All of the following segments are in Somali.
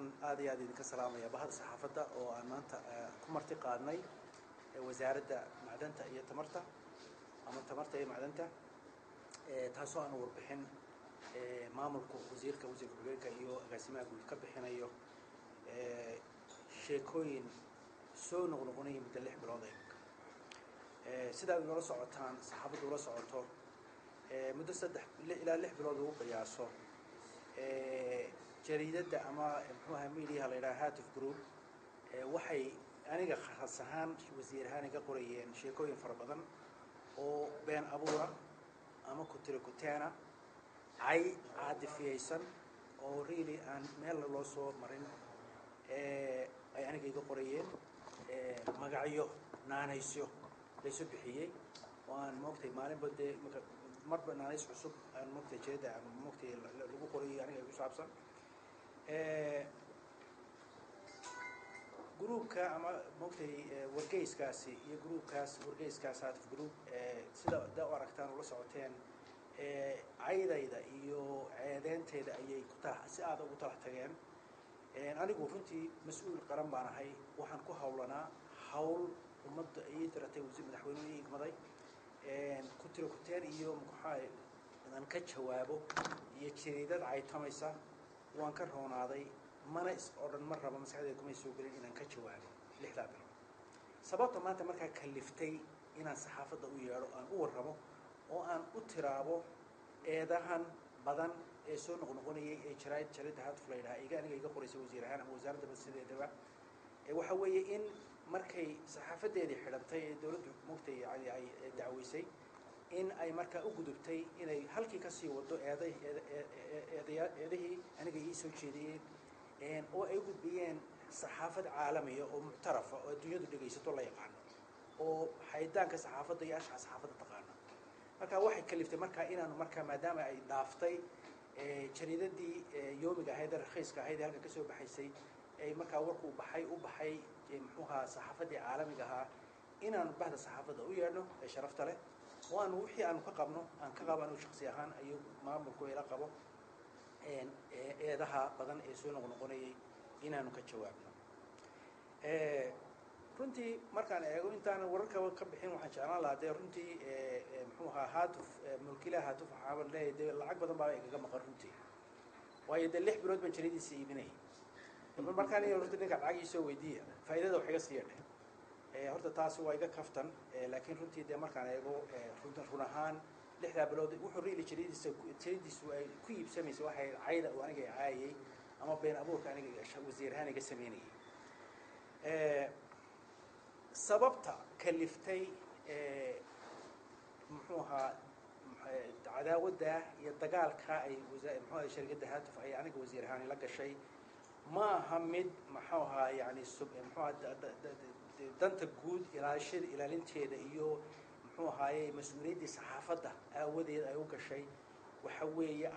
halkan aad iyo aad idinka salaamaya bahada saxaafadda oo aan maanta ku marti qaadnay wasaaradda macdanta iyo tamarta ama tamarta iyo macdanta taasoo aan warbixin maamulka wasiirka ku-xigeenka iyo agaasimaha guud ka bixinayo sheekooyin soo noqnoqonaya muddo 6 bilood sida ay ula socotaan saxaafaddu ula socoto muddo 3 ilaa 6 bilood ugu qiyaaso jariidada ama muxuu media la yiraahdo Haatuf Group waxay aniga khas ahaan wasiir ahaan iga qorayeen sheekooyin fara badan oo been abuura ama ku tiro kuteena ay caadifiyaysan oo really aan meel loo soo marin ay aniga iga qorayeen magacyo naanaysyo leeso bixiyay waan moogtay maalin bade marba naanays cusub aan moogtay jeeda aan moogtay lagu qorayay aniga igu saabsan groupka ama moogtay wargeyskaasi iyo groupkaas wargeyskaas Haatuf Group sida u aragtaan ula socoteen caydayda iyo ceedeynteeda ayay ku tahay si aad ugu tageen anigu runtii mas'uul qaran baan ahay waxaan ku hawlanaa hawl ummadda ay diratay wasiir madaxweynaha igmaday ku tiro kuteen iyo maxay inaan ka jawaabo iyo jariidad ay tamaysa waan ka roonaaday mana is oran mar raba maskaxdayda kuma soo galin inaan ka jawaabo 6 bilood sababta maanta markaa kaliftay inaan saxaafadda u yeero aan u warramo oo aan u tiraabo eedahan badan ee soo noqnoqonayay ee jariidada Haatuf la yiraahdo aniga iga qoraysay wasiir ahaan ama wasaaradda badbaadada waxa weeye in markay saxaafadeedii xidhantay ee dawladdu moogtay ay dacweysay in ay markaa u gudubtay inay halkii ka sii wado eedihii aniga ii soo jeediyeen oo ay gudbiyeen saxaafad caalamiya oo muctarafa oo adduunyadu dhageysato la yaqaan oo hay'adaanka saxaafadda iyo ashxaas saxaafadda taqaana marka waxay kaliftay markaa inaan markaa maadaama ay dhaaftay jariidadii yoomiga ahayd raqiiska ahayd halka ka soo baxaysay ay markaa warku u baxay muxuu ahaa saxaafadii caalamiga ahaa inaan bahda saxaafadda u yeerno ee sharafta leh waan wixii aan ka qabano shakhsi ahaan ayuu maamulku ila qabo eedaha badan ee soo noqnoqonayay inaanu ka jawaabno runtii markaan eego intaan wararka ka bixin waxaan jeclaan lahaa runtii muxuu ahaa Haatuf mulkiilaha Haatuf waxaan leeyahay lacag badan baa iga maqan runtii waayo 6 bilood baan jariidadiisa iibinay markaan iyo runtii ninka lacag soo weydiiya faa'iidada wax iga siiyay horta taas waa iga kaftan laakiin runtii markaan eego run ahaan 6 bilood wuxuu reeli jariidadiisu ay ku iibsamayso waxay cayda oo aniga caayay ama been abuurka aniga wasiir ahaan iga sameeyay sababta kaliftay muxuu ahaa cadaawada iyo dagaalka ay muxuu shirkadda Haatuf ay aniga wasiir ahaan la gashay ma aha mid muxuu ahaa yani muxuu danta guud ilaalinteeda iyo muxuu ahaayay mas'uuliyadda saxaafadda aawadeed ay u gashay waxa weeye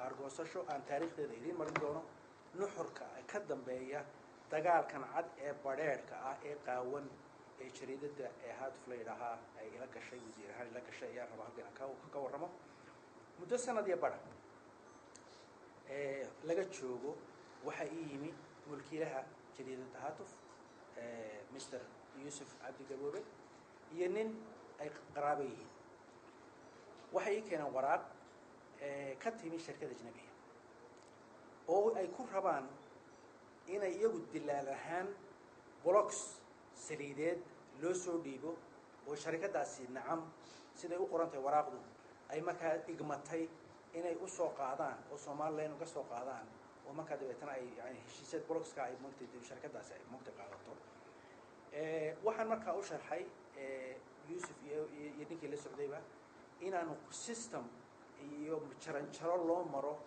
argosasho aan taariikhdeeda idin marin doono nuxurka ka dambeeya dagaalkan cad ee badheerka ah ee qaawan ee jariidada ee Haatuf la yiraahdo ay ila gashay wasiir ahaan ila gashay ayaa raba halkan ka warramo muddo sanad iyo badh laga joogo waxa ii yimi mulkiilaha jariidada Haatuf Mr. Yusuf Abdi Gaboobe iyo nin ay qaraabo yihiin waxay keeneen waraaq ka timi shirkadda ajnabiga oo ay ku rabaan inay iyagu dilaal ahaan blocks saliideed loo soo dhiibo oo shirkadaasi nacam sida u qorantay waraaqdu ay markaa igmatay inay u soo qaadaan oo Soomaaliland uga soo qaadaan oo markaa dabeetana ay yani heshiisad blocks ka ay moogtay shirkadaasi ay moogtay qaadato waxaan markaa u sharxay Yusuf iyo ninkii la socdayba inaanu system iyo jaranjaro loo maro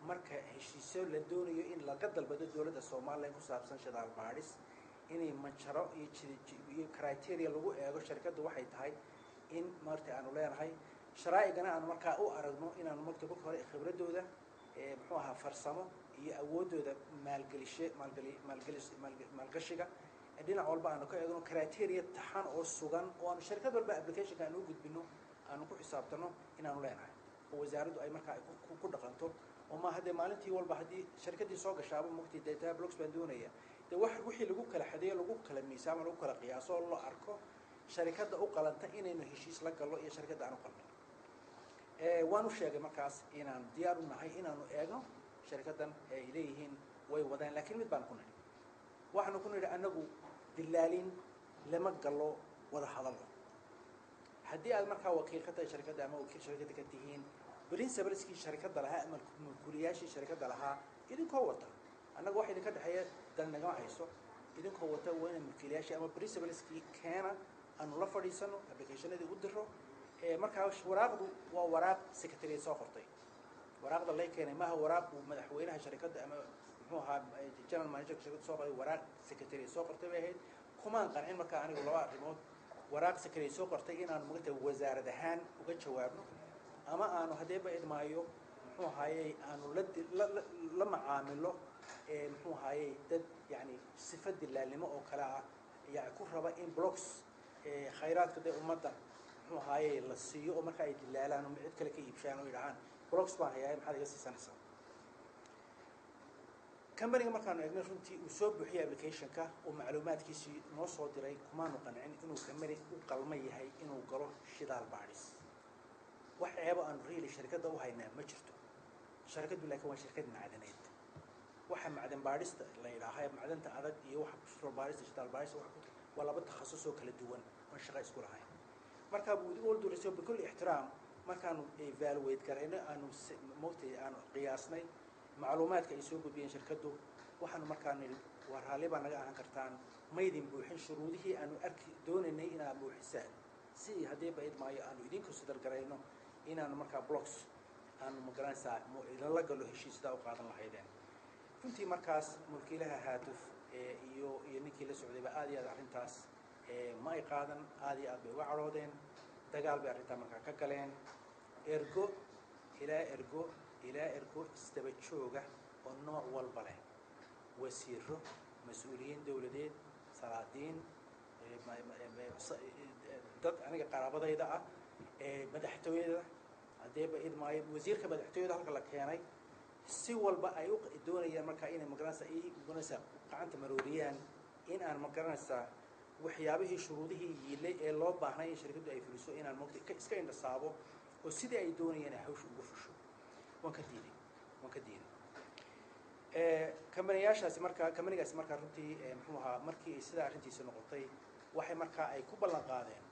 marka heshiisyo la doonayo in laga dalbado dawladda Soomaaliland ku saabsan shidaal baadhis inay manjaro iyo criteria lagu eego shirkaddu waxay tahay in martii aanu leenahay sharaa'igana aan markaa u aragno inaanu markaa hore khibradooda muxuu ahaa farsamo iyo awoodooda maalgashiga dhinac walba aanu ka eegno criteria taxan oo sugan oo aanu shirkad walba application aanu gudbino aanu ku xisaabtano inaanu leenahay oo wasaaraddu ay markaa ku dhaqanto وما هذا مالنتي والبحدي شركة دي سوق الشعب ممكن داتا بلوكس بندونية ده واحد وحي لجوك كلا حدية لجوك كلا ميسام لجوك كلا قياس الله أركو شركات ده أقل أنت إنه هشيس لك الله يا شركة ده أنا قلنا وانو شيء مركز إن ديارنا هاي إنه إجنا شركة ده إليهن ويودان لكن متبان كنا واحد نكون أنه دلالين لما قالوا وده هذا الله هدي المركز وكيل خطأ شركة ده أما وكيل شركة كتيهين برنسبلسكي شركة لها أمل كلياشي شركة لها إذن كوتا أنا واحد كده هي دلنا جماعة يسوع إذن كوتا وين مكلياشي أما برنسبلسكي كان أن الله فريسانو أبليكيشن دي ودره مركز وراقه ووراق سكرتيرية صاخرتي وراق الله كان ما هو وراق ومدحوينها شركة أما هو جنرال مانجر شركة صاخرتي وراق سكرتيرية صاخرتي بهيد كمان قاعدين مركز أنا والله ريموت وراق سكرتيرية صاخرتي إن أنا مقلت وزارة دهان وقت شوارنا أما أنا هدي بعد ما يو هو هاي أنا لما عامله هو هاي ده يعني صفة اللي ما أكلها يعني كل ربع إن بلوكس خيرات كده أمدا هو هاي السيو وما كايد اللي أنا معد كل كي يبشانو يرعان بلوكس ما هي محل يسي سنة كم بني ما كانوا يقدرون تي وسوب بحياة أبليكيشن كا ومعلومات كيسي نوصل دراي كمان وقنعين إنه كمري وقلمي هاي إنه قروه شدال باريس وحيابا أن ريلي الشركة ده وهاينا ما شفتوا الشركة دول لكن شركة معدنية واحد معدن باريس لا يراها معدن تعرض يوحى بشتري باريس يشتغل باريس ولا بتخصصه كل الدول والشغل يسكول هاي مركب يقول درسوا بكل احترام ما كانوا evaluate كرهنا أنو موتي أنو قياسني معلومات كيسوق بين شركته وحنا مركان ورهالبا نجا عن كرتان ما يدين بوحين شروطه أنو أرك دون إنه إنا بوحسان سي هدي بعيد ما أنو يدين كسر كرهنا إن أنا مركب بلوكس أنا مقرن ساعة إذا الله قالوا هالشيء ده وقاعد الله هيدين كنتي مركز ملكي لها هاتف ينكي لسعودي بآدي هذا عرنتاس ما يقادن آدي أبي وعرودين دجال بعرنتا مركز ككلين إرجو إلى إرجو استبتشوجة والنوع والبله وسيره مسؤولين دولتين سلاطين dad aniga qaraabadayda ah madaxtooyada hadee baad ma wasiirka madaxtooyada halka la keenay si walba ay u doonayaan marka inay magaranaysa ay doonaysa qacanta marooriyaan in aan magaranaysa waxyaabihii shuruudihii yilay ee loo baahnay shirkadu ay fuliso in aan moogtay iska indhasaabo oo sidii ay doonayeen hawshu ugu fusho waan ka diiday kamaniyaashaasi marka runtii muxuu ahaa markii sida arrintiisa noqotay waxay marka ay ku ballan qaadeen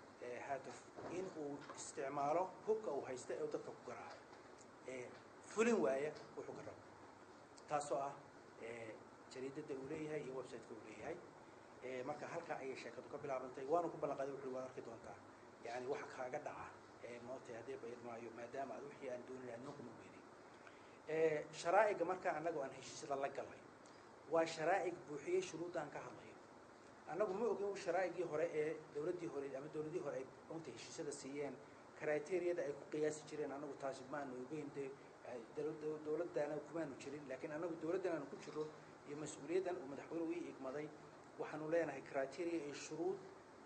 هاتف إن واستعماله هوك أو هيسته أو تدك جراه فلين وياه وحجره تاسوعة جريدة دولية هي ويب سايت دولية هي مركز هلك أي شركة تقبل عملتي وأنا قبل قادر وحوار كده أنت يعني وحك حاجة دعاء موتي هذه بعيد ما دام أروحي أن دون أن نقوم بيدي شرائع مركز أنا جو أن هيش الله قلبي وشرائع بوحية شروط أنك هالله أنا قم أقول شرائعي هراء دولتي هراء أما دولتي هراء أنت هالشيء ده سيان كرايتيريا ده قياس جرين أنا قتاج ما إنه يبين ده دولة ده أنا كمان وشرين لكن أنا دولة ده أنا كل شروط مسؤولية ده ومدحوله ويك مضي وحنولينا هي كرايتيريا الشروط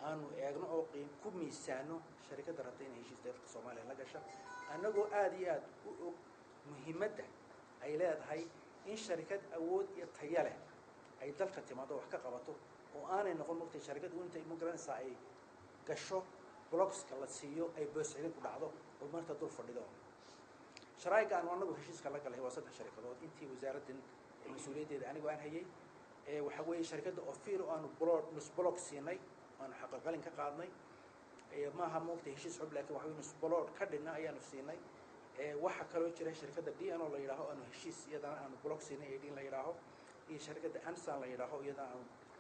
أنو أجنو أو قيم كم يسانو شركة درتين هالشيء ده في الصومال لا جشة أنا قو آديات مهمة أي لا هاي إن شركات أود يتهيأله أي دلقة ما ده وحكي قبته وأنا نقول مقتل شركات وأنت مقرن ساعي قشوا بلوكس كلا سيو أي بس عينك بعضه وما تدور فردهم شرائع أنا نقول هالشيء كلا كلا هي وسط الشركات أنت وزارة المسؤولية دي أنا وأنا هي وحوي شركات أوفير وأنا نص بلوكس يناي أنا حقق لين كقاضني ما هم مقتل هالشيء صعب لكن وحوي نص بلوك كدنا أي نفسيناي وحكلوا يشتري شركات دي أنا ولا يراهو أنا هالشيء يدا أنا بلوكس يناي يدين لا يراهو هي شركة أنسان لا يراهو يدا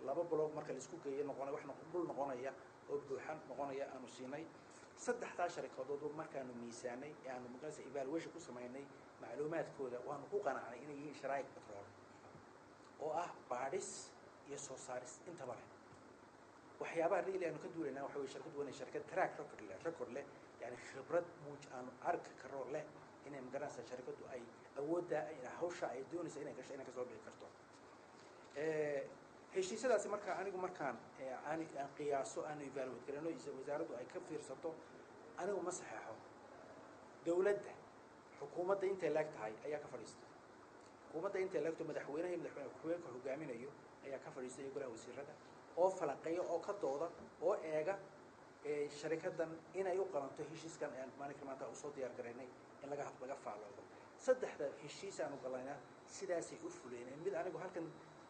laba blog marka la isku geeyo noqonay wax noqon noqonaya oo buuxan noqonaya aanu siinay saddexda shirkadood markaanu miisaanay aanu magaasa evaluation ku sameeynay macluumaadkooda waanu ku qanacnay inay yihiin sharaa'ig petrol oo ah baadhis iyo soo saaris inta badan waxyaabaha reeli aanu ka duulayna waxa weeye shirkadu waa shirkad track record leh yani khibrad muuj aanu ark karo leh inay magaasa shirkadu ay awoodda ay hawsha ay doonayso inay gasho inay ka soo bixi karto هالشيء سداسي مركا أنا مركان يعني قياسه أنا يفعلوا كلامه وزارته أي كفير صرته أنا ومسحه دولة حكومة أنت لاقت هاي أي كفريست xukuumadda inta elegto madaxweynaha iyo madaxweyne ku-xigeenka hogaaminayo ayaa ka fadhiistay golaha wasiirada oo falanqeeya oo ka dooda oo eega sharikadan inay u qalanto heshiiskan aan maalinka maanta usoo diyaar garaynay in laga faaloodo saddexda heshiis aanu galayna sidaasay u fuleyneen mid anigu halkan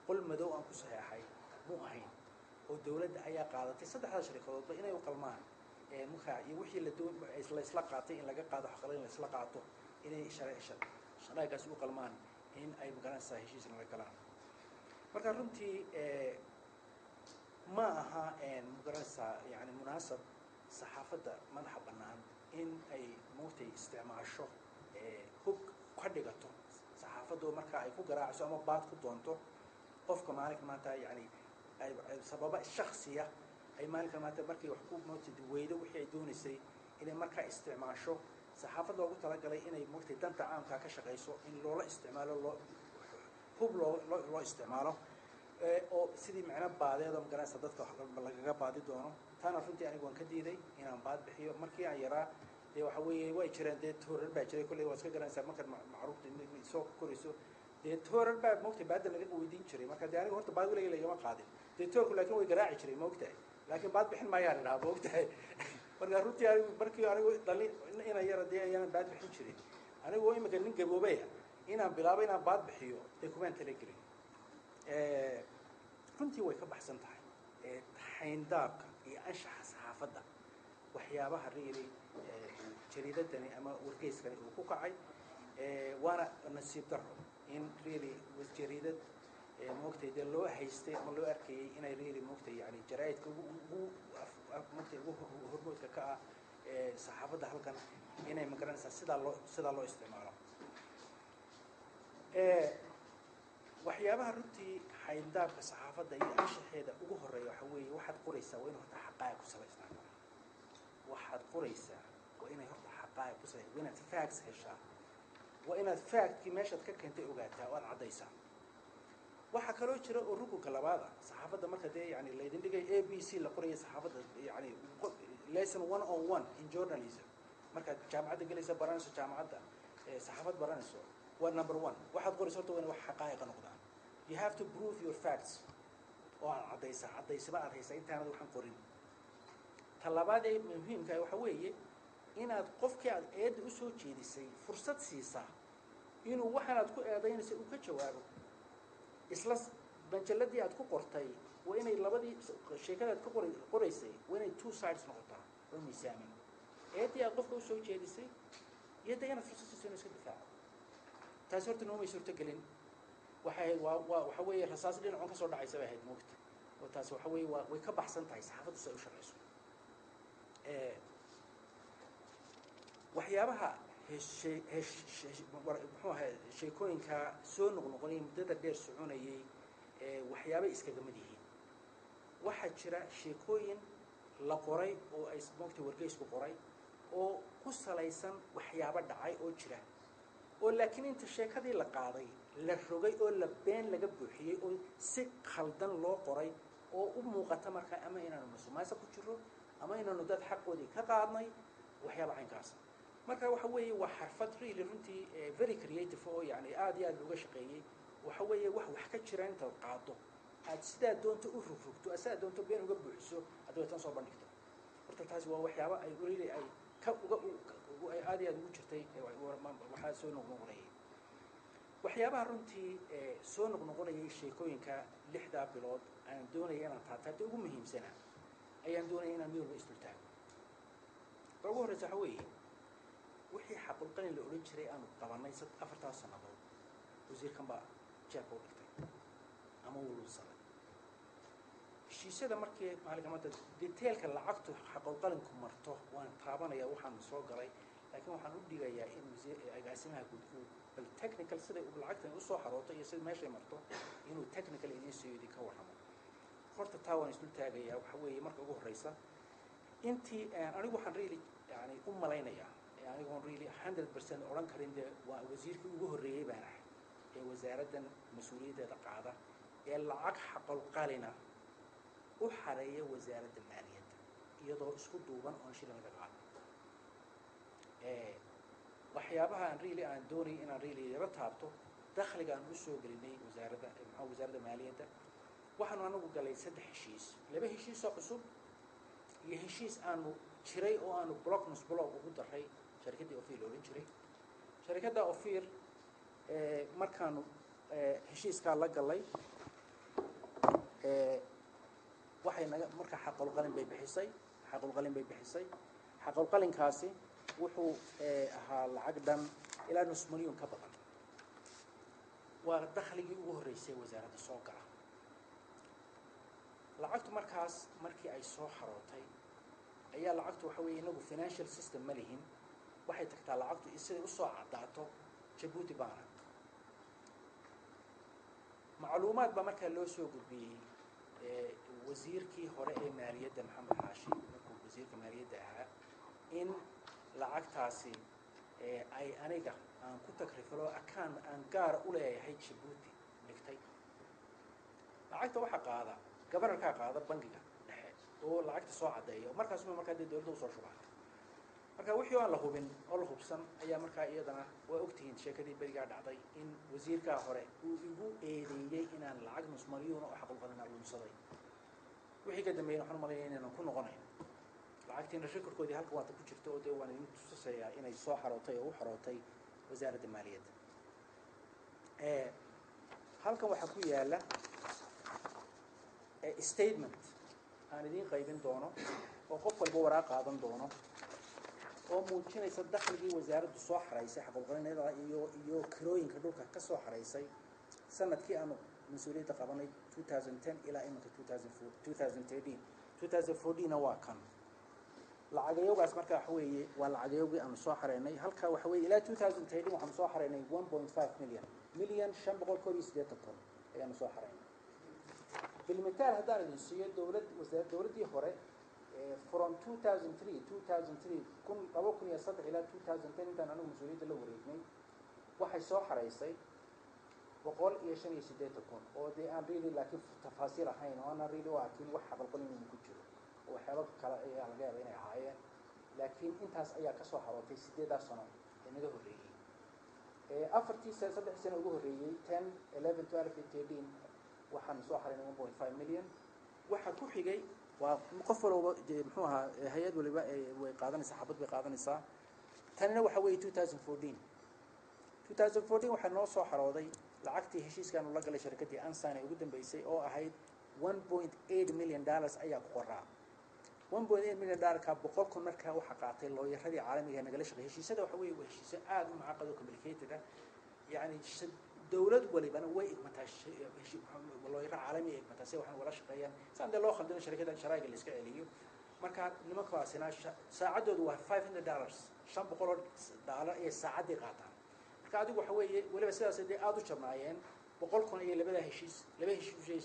qol madow aan ku saxeexay mu ahayn oo dawladda ayaa qaadatay saddexda sharikadoodba inay u qalmaan markaa iyo wixii la isla qaatay in laga qaado xaqala in la isla qaato inay sharcigaasi u qalmaan in ay magaranaysaa heshiis laga galaan marka runtii ma aha magaranaysaa yani munaasab saxaafadda madaxa bannaan in ay moogtay isticmaasho hub ka dhigato saxaafaddu marka ay ku garaaciso ama baad ku doonto qofka maalinka maanta yani sababa shaksiya ay maalinka maanta markay wax ku moogtay weydo wixii ay doonaysay inay markaa isticmaasho saxaafad loogu talagalay inay moogtay danta caamka ka shaqayso in loola isticmaalo hub loo isticmaalo oo sidii macno baadeed oo magaranaysa dadka lagaga baadi doono taana runtii anigu waan ka diiday inaan baad bixiyo markii aan yaraa dee waxa weeye way jireen dee toorar baa jiray kolley waa iska garanaysaa markaad macruufta soo korayso dee toorar baa moogtay baadda laga weydiin jiray marka dee anigu horta baad weliga lagama qaadin dee toorku laakiin way garaaci jiray maogtahay laakiin baad bixin maayaan idhaha maogtahay marka runtii anigu markii anigu dhalin inaan yara dee ayaan baad bixin jirin anigu imika nin gaboobaya inaan bilaabo inaan baad bixiyo dee kumaan talagelin runtii way ka baxsan tahay xayndaabka iyo anshaxa saxaafadda waxyaabaha reelay jariidadani ama wargeyskani uu ku kacay waana nasiib daro in reelay jariidad moogtay dee loo haystay ama loo arkayay inay reelay moogtay yani jaraa'idka moogtay ugu hormoodka ka ah saxaafadda halkan inay magaranaysaa sidaa loo isticmaalo waxyaabaha runtii xayndaabka saxaafadda iyo anshaxeeda ugu horeeya waxa weeye waxaad qoraysaa waa in horta xaqaa'iq ku salaysnaan waxaad qoraysaa waa inay horta xaqaa'iq ku salaysnaan waa inaad facts heshaa waa inaad factkii meeshaad ka keentay ogaataa oo aad caddaysaa waxaa kaloo jira oo rukunka labaada saxaafadda marka dee yani laydin dhigay a b c la qoraya saxaafadda yani lesson 101 in journalism markaad jaamacadda gelaysa baranayso jaamacadda saxaafad baranayso waa number 1 waxaad qoraysa horta waa in wax xaqaa'iqa noqdaan you have to prove your facts oo aad caddaysaba aad haysaa intaanad waxaan qorin ta labaad ee muhiimka waxa weeye inaad qofkii aad eedda usoo jeedisay fursad siisaa inuu waxaanaad ku eedaynaysa uu ka jawaabo isla majalladii aad ku qortay waa inay labadii sheekadaad ka qoraysay waa inay 2 sides noqotaa oo miisaamin eeddii aad qofka usoo jeedisay iyo dee inaad fursad siiso inuu iska difaaco taasi horta noomay suurtogelin waxay waxa weeye rasaas dhinacun ka soo dhacaysa bay ahayd moogta oo taasi waxa weeye way ka baxsan tahay saxaafaddu si ay u sharciyso waxyaabaha muxuu ahay sheekooyinka soo noqnoqonayay muddada dheer soconayay waxyaabay iskaga mid yihiin waxaa jira sheekooyin la qoray oo ay moogta wargeysku qoray oo ku salaysan waxyaabo dhacay oo jira oo laakiin inta sheekadii la qaaday la rogay oo la been laga buuxiyey oo si khaldan loo qoray oo u muuqata markaa ama inaanu masumaasa ku jiro ama inaanu dad xaqoodii ka qaadnay waxyaaba caynkaasa marka waxa weeye waa xarfad really runtii very creative oo yani aad iyo aad looga shaqeeyey waxa weeye wax ka jira intaad qaado aad sidaa doonto u rogrogto sidaa doonto been uga buuxiso hadda tan soo bandhigto horta taasi waa waxyaaba ay really ay ka uga aad iyo aad ugu jirtay waxaa soo noqnoqonayay waxyaabaha runtii soo noqnoqonayay sheekooyinka 6 bilood aan doonaya inaan taataabta ugu muhiimsana ayaan doonaya inaan mid walba isdultaago ugu horreysa waxa weeye wixii xaqulqalin la odhan jiray aanu qabanay 4 sannadood wasiirkan baa jeebka u dhigtay ama uu lunsaday heshiisyada markii maalinka maanta detailka lacagtu xaqulqalinku marto waan taabanaya waxaan soo galay laakiin waxaan u dhigayaa in agaasimaha guud uu bal technical siday lacagtan usoo xarootay iyo sida meeshay marto inuu technical idin siiyodi ka warramo horta taa waan isdul taagayaa waxa weeye marka ugu horreysa intii anigu waxaan really yani u malaynayaa anigoon really 100% odhan karin dee waa wasiirkii ugu horreeyey baan ahay ee wasaaraddan mas-uuliyaddeeda qaada ee lacag xaqulqalina u xareeya wasaaradda maaliyadda iyadoo isku duuban oon shilin laga qaado waxyaabaha aan really aan doonay inaan really yara taabto dakhligaan u soo gelinay wasaaradda maaliyadda waxaanu anagu galay 3 heshiis 2 heshiis oo cusub iyo heshiis aanu jiray oo aanu block ugu daray shirkadda Ophir oran jiray shirkadda Ophir markaanu heshiiska la galay waxay marka xaqul qalin bay bixisay xaqul qalinkaasi wuxuu ahaa lacag dhan ilaa nus milyan ka badan waa dakhligii ugu horeysay wasaaradda soo gala lacagtu markaas markii ay soo xarootay ayaa lacagtu waxa weeye inagu financial system ma lihin waxay tagtaa lacagtu isagoo soo cadaato Djibouti baana macluumaad ba markaa loo soo gudbiyay wasiirkii hore ee maaliyadda Maxamed Xaashi markuu wasiirka maaliyadda ahaa in lacagtaasi ay aniga aan ku takrifalo akaan aan gaar u leeyahay Djibouti dhigtay lacagta waxa qaada gobolka qaada bangiga dhexe oo lacagta soo cadeeyo markaas markaa dawladdu soo shubaa marka wixii aan la hubin oo la hubsan ayaa markaa iyadana waa ogtihiin sheekadii bariga dhacday in wasiirka hore uu igu eedeeyay inaan lacag nus milyan oo xaqul qadan lunsaday wixii ka dambeeyay waxaan maleeyay inaan ku noqonayn lacagtina shirkadkoodii halka waata ku jirto oo deewaan in tusayay inay soo xarootay oo u xarootay wasaaradda maaliyadda halkan waxa ku yaala statement aan idin qaybin doono oo qof walba waraaq qaadan doono oo muujinaysa dakhligii wasaaraddu soo xareysay xaqul qalinada iyo kirooyinka dhulka ka soo xareysay sanadkii aanu mas'uuliyadda qabanay 2010 ilaa iminka 2014 waa kan lacagayoogaas markaa waxa weeye waa lacagayoogii aanu soo xareynay halka waxa weeye ilaa 2010 waxaanu soo xareynay 1.5 milyan 580 ayaanu soo xareynay بالمثال هذا الشيء دولتي هوري from 2003 كن أبوكن يصدق إلى 2010 إنت أنا مسؤولية اللي وريتني واحد سو حريصي وقول يشان يسديت تكون أو دي أنا ريلي لكن تفاصيل حين وأنا ريلي وأكيد واحد بالقول من كتير وحلو كلا على جال هنا عاية لكن أنت هس أيها كسو حراتي سديت سنة إنه ده هوري أفرتي صدق سنة وجوه ريلي 10 11 12 13 waxaan soo xareynay 1.5 milyan waxa ku xigay waa qof walba muxuu ahaa hay'ad waliba way qaadanaysaa xabad bay qaadanaysaa tanina waxa weeye 2014 waxa noo soo xarooday lacagtii heshiiskan la galay shirkadii Ansan ee ugu dambeysay oo ahayd 1.8 milyan dollars ayaa ku qoraa 1.8 milyan dollar ka boqolkun markaa waxa qaatay looyaradii caalamiga ee nagala shaqeeyay heshiisada waxa weeye heshiis aad u macaqad oo complicated يعني دولة وليبنا وين متاش والله يرى عالمي متاسي وحنا ولا شقيان سان ده لو خلدنا شركات شرايق اللي اسكاليو مركا نما كواسنا ساعده دو $500 شان بقول دولار اي ساعه دي قاطع مركا ادي waxa weeye waliba sidaas ay aad u jabnaayeen 100 kun iyo labada heshiis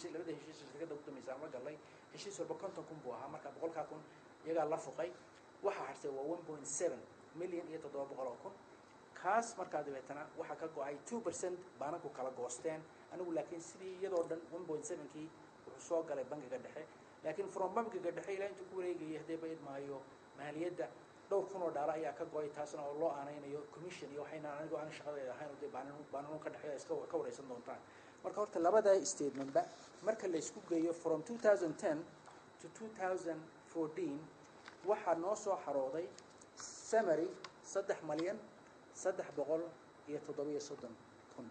shirkadda u dhameysay ama galay heshiis walba 50 kun buu ahaa marka 100 kun iyaga la fuqay waxa harsay waa 1.7 milyan iyo 700 kun kaas markaa dibeetana waxa ka go'ay 2% baana ku kala goosteen anigu laakiin sidii iyadoo dhan 1.7 kii wuxuu soo galay bangiga dhexe laakiin from bangiga dhexe ilaa intuu ku wareegayay hadee bayd maayo maaliyadda dhowr kun oo dollar ayaa ka go'ay taasna oo loo aanaynayo commission iyo waxayna anigu aan shaqadeeda ahayn oo baanu ka dhaxeeyo iska ka wareysan doontaan marka horta labada statement ba marka la isku geeyo from 2010 to 2014 waxa noo soo xarooday summary 3 milyan 377 kun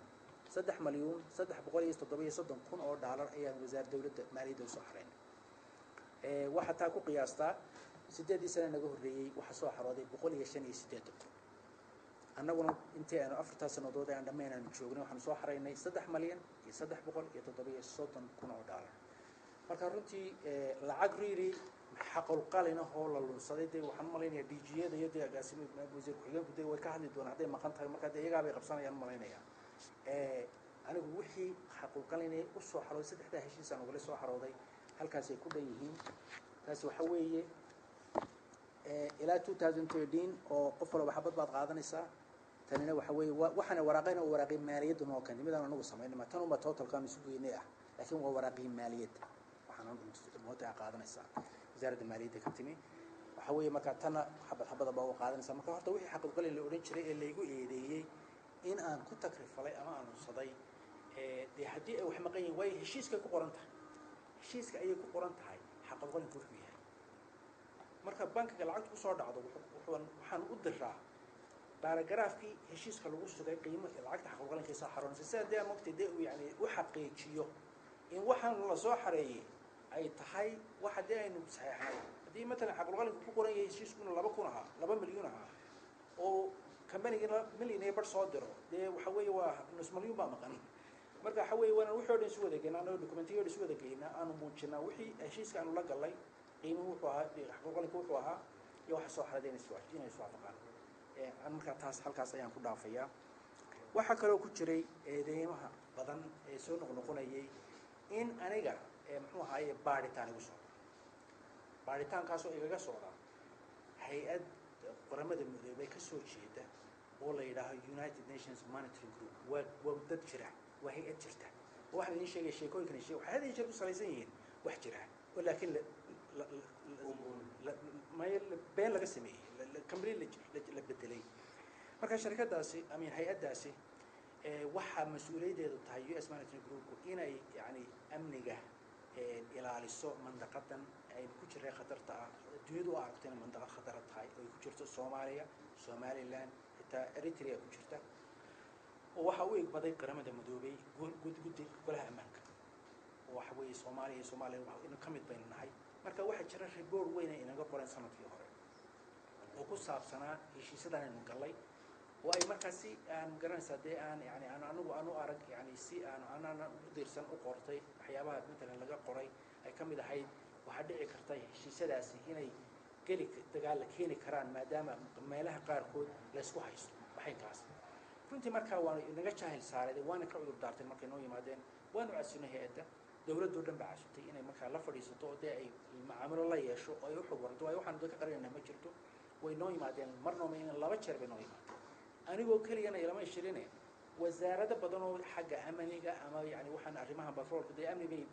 3 milyan 377 kun oo dollar ayaa wasaaradda dawladda maaliyadda u soo xareynay waxa taa ku qiyaastaa 8 sano naga horeeyay waxa soo xarooday 158 kun annaguna intii aanu 4 sanadood aan dhameynaan joognay waxaan soo xareynay 3 milyan 377 kun oo dollar marka runtii lacag riiri xaqul qalin oo la lunsaday waxaan maleynayaa DG-yada iyo agaasimaha wasiir ku-xigeenku way ka hadli doonaan haday maqan tahay marka iyaga bay qabsanayaan maleynayaa anigu wixii xaqul qalin u soo xarooday saddexda heshiis aan uga soo xarooday halkaas ay ku dhanyihiin taas waxa weeye ilaa 2013 oo qof walba xabad baad qaadanaysaa tanina waxa weeye waxana waraaqayna oo waraaqay maaliyadda noo kan midaan anagu sameynay tan uma totalkan isu geynay laakiin waa waraaqay maaliyadda waxaan moodaa qaadanaysaa wasaaradda maaliyadda ka timi waxa weeye marka tan xabad baa qaadanaysaa marka horta wixii xaqul qalin la oran jiray ee laygu eedeeyay in aan ku takrifalay ama aan unsaday dee haddii ay wax maqan yihiin way heshiiskay ku qoran tahay heshiiska ayay ku qoran tahay xaqalqalinka wuxuu yahay marka bankiga lacagta kusoo dhacdo waxaan u diraa baaragaraafkii heshiiska lagu sugay qiimo lacagta xaqalqalinkiisa xaroonaysa sida dee mogtay dee uu yani u xaqiijiyo in waxaan la soo xareeyey ay tahay waxa dee aynu saxeexnay haddii matalan xaqalqalinka ku qoran yahay heshiiskuna 2 milyan ahaa oo kambanigina milyan iyo bar soo diro dee waxa weeye waa nus milyan baa maqan marka waxa weeye waan wixii oo dhan isu wada geynaa anoo dokumentiyo isu wada geynaa aanu muujinaa wixii heshiiska aanu la galay qiimuhu wuxuu ahaa xaqalqalinka wuxuu ahaa iyo waxa soo xaradeen inay soo waafaqaan aan markaa taas halkaas ayaan ku dhaafayaa waxaa kaloo ku jiray eedeymaha badan ee soo noqnoqonayay in aniga muxuu ahaaye baaritaan igu socdo baaritaankaasoo igaga socda hay-ad qaramada midoobay ka soo jeeda oo la yidhaaho United Nations Monitoring Group waa dad jira waa hay-ad jirta oo waxaan idiin sheegay sheekooyinkan waxay hadda jeer ku salaysan yihiin wax jira oo laakiin been laga sameeyey company la bedelay marka shirkadaasi ama hay-adaasi waxaa mas-uuliyaddeedu tahay US Monitoring Group inay yani amniga ilaaliso mandaqadan ay ku jireen khatarta ah duniyadu u aragtay in mandaqad khatar tahay oo ay ku jirto Soomaaliya Somaliland xitaa Eritrea ku jirta oo waxa uu igbaday qaramada midoobay guddi golaha ammaanka oo waxa weeye Soomaaliya waxa inuu ka mid baynu nahay marka waxa jira report weyn ee inaga qoran sanadkii hore oo ku saabsanaa heshiisyada aynu galay oo ay markaasi aan garanaysaa dee aan yani aanu arag yani si aan u dirsan u qortay waxyaabaha matalan laga qoray ay ka mid ahayd waxaa dhici karta heshiisyadaasi inay geli dagaal la keeni karaan maadaama meelaha qaarkood la isku haysto waxaykaas runtii markaa waan inaga jahil saaray waana ka cudur daartay markay noo yimaadeen waanu casinay hay-adda dawladdu dhan baa casutay inay markaa la fadhiisato oo dee ay macaamilo la yeesho oo ay u xog warto waayo waxaan dadka qarinayna ma jirto way noo yimaadeen marnooma in 2 jeer bay noo yimaadeen anigoo keliyana ilama ishirine wasaarada badan oo xagga amniga ama yani waxaan arrimaha batroolka dee amni bay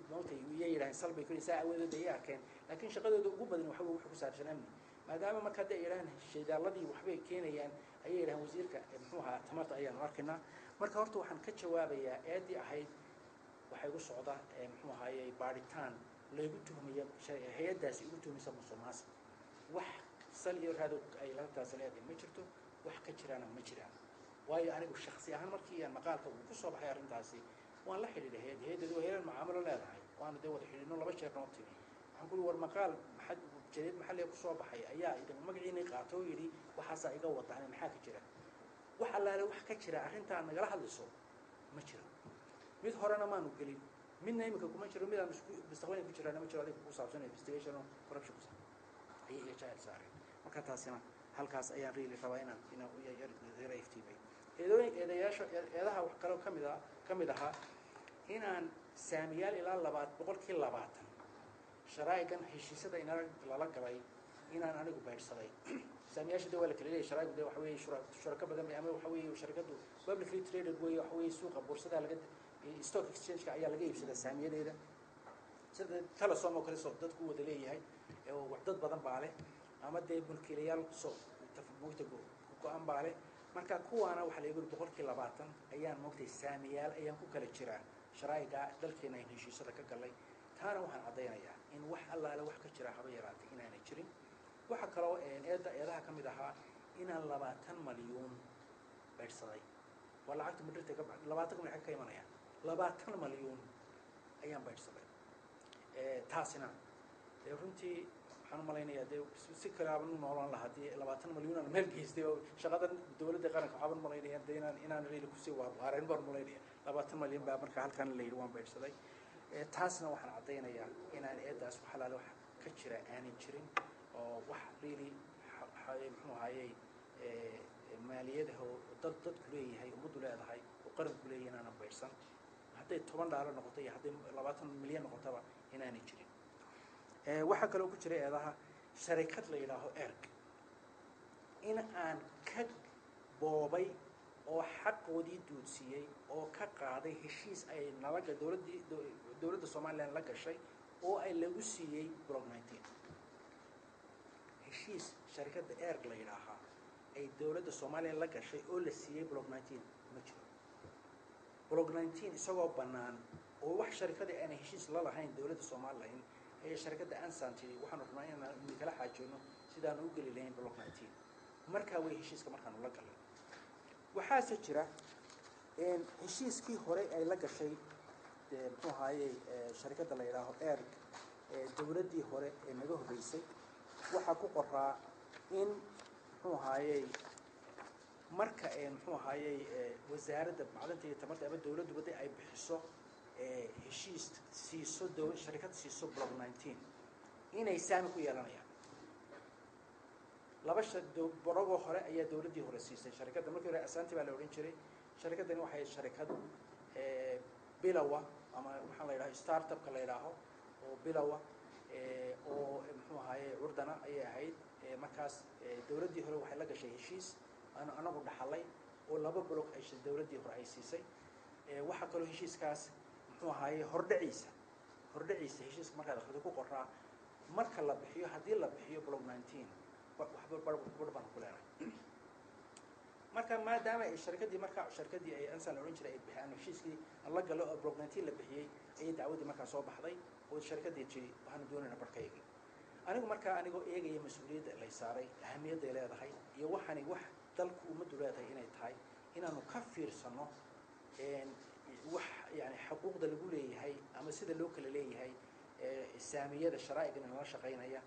nootay yiraahdeen salbay ku isaa awoodda ay arkeen laakiin shaqadooda ugu badan waxa ku saabsan amni maadaama marka ay yiraahdeen shaydaladii waxbay keenayaan ay yiraahdeen wasiirka muxuu ahaa tamarta ayaan arkaynaa marka horta waxaan ka jawaabayaa eedii ahayd waxay u socdaa muxuu ahaayay baaritaan lagu tuhmayo hay-adaasi ugu tuhmaysa musuqmaasuq wax sal iyo raado ay la taasaleeyay ma jirto wax ka jirana ma jiraan waayo anigu shakhsi ahaan markii aan maqaalka ku soo baxay arintaasi waan la xiriiray hay-addu heeran macaamilo leedahay waan dee wada xiriirno 2 jeer noo timi waxaan ku war maqaal jadid maxalli ku soo baxay ayaa idin magaciina qaato yiri waxaas iga wadaan maxaa ka jira wax allaale wax ka jira arinta nagala hadlayso ma jiro mid horena maanu gelin midna imika kuma jiro mid aan mustaqbalka ku jirana ma jiro adiga ku saabsan investigation oo corruption ayay iga jahil saaray marka taasina halkaas ayaan riili rabaa inaan u yar iftiimay eedaha wax kale kamid aha inaan saamiyaal ilaa 20% sharaa'igan heshiisyada inaan lala galay inaan anigu baydhsaday saamiyaasha dawladda kale leeyahay sharaa'igu waxa weeye shuraka badan ama waxa weeye shirkadu publicly traded way waxa weeye suuqa boorsada laga stock exchange ayaa laga iibsadaa saamiyadeeda sida Telesom oo kale soo dadku wada leeyahay oo dad badan baa leh ama dee mulkiilayaal soo tafmuuta go'aan baa leh marka kuwaana waxa la yiri 20% ayaan moogtay saamiyaal ayaan ku kala jiraa sharaa'iga dalkeena in heshiisyada ka galay taana waxaan cadeynayaa in wax allaale wax ka jira haba yaraatay inaanay jirin waxa kale oo eedaha kamid ahaa inaan 20 milyan beersaday wala lacagta muddo ka bacd 20 milyan ka imanaya 20 milyan ayaan beersaday taasina runtii waxaan malaynayaa dee si kale aan noolaan lahaa dee 20 milyan aan meel geystay oo shaqadan dawladda qaranka waxaan malaynayaa dee inaan reeli ku sii waareen baan malaynayaa 20 milyan baa marka halkan la yiri waan beersaday taasna waxaan cadeynayaa inaan eedaas wax halaal wax ka jira aanay jirin oo wax reeli muxuu ahaayay maaliyadaha dad ku leeyahay umadu leedahay oo qaranku leeyahay inaan beersan hadday $10 noqoto iyo hadday 20 milyan noqotaba inaanay jirin waxa kale oo ku jira eedaha shirkad la yiraahdo ERG in aan ka boobay oo xaqoodii duudsiyay oo ka qaaday heshiis ay nalaga dawladda Soomaaliland la gashay oo ay lagu siiyay block 19 heshiis shirkadda ERG la yiraahdo ay dowladda Soomaaliya la gashay oo la siiyey block 19 ma jiro. block 19 isagoo bannaan oo wax sharikada aan heshiis la lahayn dowladda Soomaaliya ay sharikada Ansanti waxaan rabnaa inaan kala xaajoono sidaan u gali lahayn block 19 marka way heshiiska markaan la galay waxaase jira in heshiiskii hore ay la gashay muxuu ahaayey sharikada la yiraahdo ERG dowladdii hore ee naga horeysay waxa ku qoraa in muxuu ahaayey marka muxuu ahaayey wasaaradda macdanta iyo tamarta ama dowladdu baday ay bixiso heshiis siiso sharikad siiso block 19 inay saami ku yeelanayaan laba borogo hore ayaa dowladdii hore siisay sharikadda markii hore Asanti baa la oran jiray sharikadani waxay sharikad bilawa ama waxa la yiraahdo startup ka la yiraahdo oo bilawa oo muxuu ahaayey urdana ay ahayd markaas dowladdii hore waxay la gashay heshiis anagu dhaxalay oo laba block ay dowladdii hore ay siisay waxa kale heshiiskaas muxuu ahaayey hordhaciisa heshiiska marka akhrido ku qoraa marka la bixiyo hadii la bixiyo block 19 waxba barbaan ku leeyahay marka maadaama ay sharikadii ay Ansan la oran jiray ay bixiyaan heshiiskii la galo oo block 19 la bixiyay ay dacwadii markaa soo baxday oo sharikadii jiri waxaan doonaynaa barkayga anigoo eegaya mas'uuliyadda la saaray ahamiyadda ay leedahay iyo waxani wax dalku umadu leedahay inay tahay inaanu ka fiirsano wax yani xuquuqda lagu leeyahay ama sida loo kala leeyahay saamiyada sharaa'iga in la shaqeynaya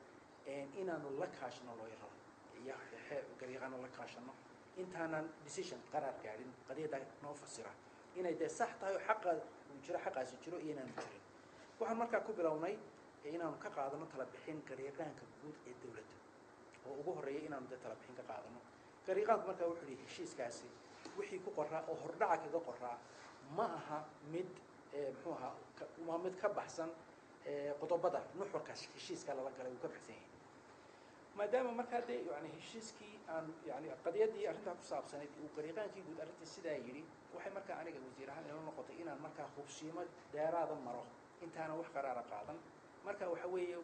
inaanu la kaashano loo yaro iyo gariiqana la kaashano intaanan decision qaraar gaarin qadiyada noo fasira inay sax tahay xaqaasi jiro iyo inaanu jirin waxaan markaa ku bilownay inaanu ka qaadano tala bixin gariiqaanka guud ee dowladda oo ugu horeeyay inaanu tala bixin ka qaadano gariiqaanku markaa wuxuu yidhi heshiiskaasi wixii ku qoraa oo hordhaca kaga qoraa ma aha mid muxuu ahaa waa mid ka baxsan qodobada nuxurkaas heshiiska lala galay uu ka baxsan yahay maadaama markaa yani heshiiskii aan yani qadiyadii arrintaa ku saabsanayd uu gariiqaankii guud arrintii sidaa yidhi waxay markaa aniga wasiir ahaan ila noqotay inaan markaa hubsiimo dheeraada maro intaana wax qaraara qaadan marka waxa weeye